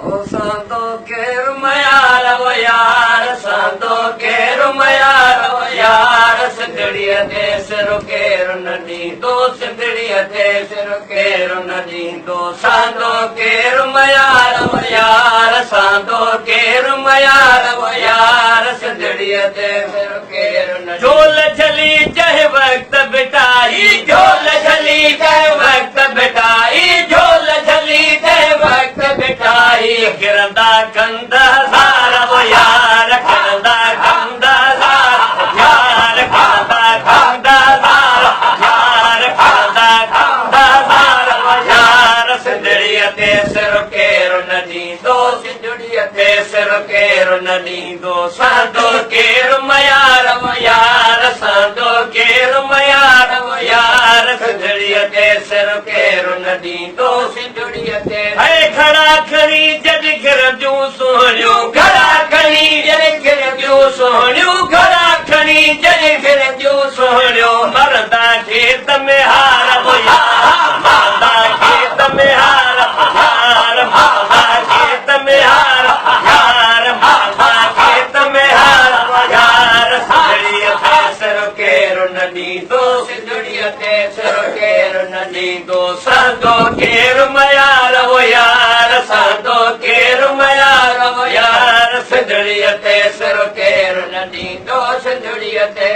सांदो केर मयार वो यार सांदो केर मयार वो यार सिंधड़ीअ ते सिर केर न ॾींदो सिंधड़ीअ ते सिर केर न ॾींदो सांदो केर मयार वो यार सांदो केर मयार वो यार सिंधड़ीअ ते सिर केर न झोल झली जंहिं वक़्त बिताई झोल झली जंहिं वक़्त बिताई झोल झली जंहिं वक़्त बिताई किरंदा कंद हज़ार वो यार किरंदा कंद हज़ार यार किरंदा कंद हज़ार यार किरंदा कंद हज़ार वो यार सिंधड़ीअ ते सिर केर न ॾींदो सिंधड़ीअ ते सिर केर न ॾींदो सांदो केर मयार वो यार सांदो केर मयार वो यार सिंधड़ीअ ते सिर केर न ॾींदो सिंधड़ीअ ते है घड़ा खणी जॾहिं घिरंदियूं सोहणियूं घड़ा खणी जॾहिं घिरंदियूं सोहणियूं घड़ा खणी जॾहिं घिरंदियूं सोहणियूं मरंदा खेत में हार वो यार मरंदा खेत में हार यार मरंदा खेत में हार यार मरंदा खेत में हार वो यार सिंधड़ीअ ते सिर केर न ॾींदो सिंधड़ीअ ते सिर केर न ॾींदो सांदो केर मयार वो यार सांदो केर मयार वो यार सिंधड़ीअ ते सिर केर न ॾींदो सिंधड़ीअ ते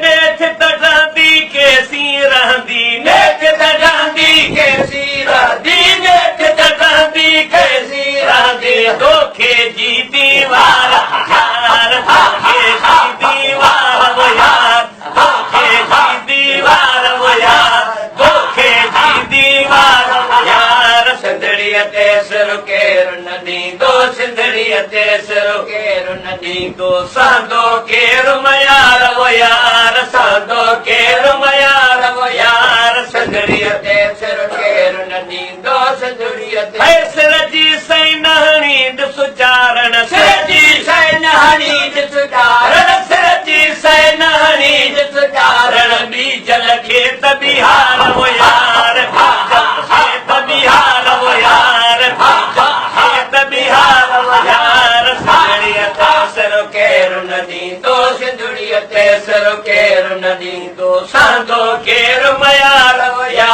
नेठ तॾंदी केसी रहंदी नेठ तॾंदी केसी रहंदी नेठ तॾंदी केसी रहंदी धोखे जी दीवार यार धोखे जी दीवार वो यार धोखे जी दीवार वो यार धोखे जी दीवार वो यार सिंधड़ीअ ते सिर केर न ॾींदो सिंधड़ीअ ते सिर केर न ॾींदो सांदो केर मयार वो यार सांदो केर मयार वो यार सिंधड़ीअ ते सिर केर न ॾींदो सिंधड़ीअ ते सिर जी सई नहणी ॾिस चारण सिर जी सई नहणी ॾिस चारण सिर जी सई नहणी ॾिस चारण बीजल खेत बिहार वो यार बीजल खेत बिहार वो यार बीजल खेत बिहार वो यार सिंधड़ीअ ते सिर केर न ॾींदो सिंधड़ीअ ते सिर केर न ॾींदो सांदो केर मयार वो यार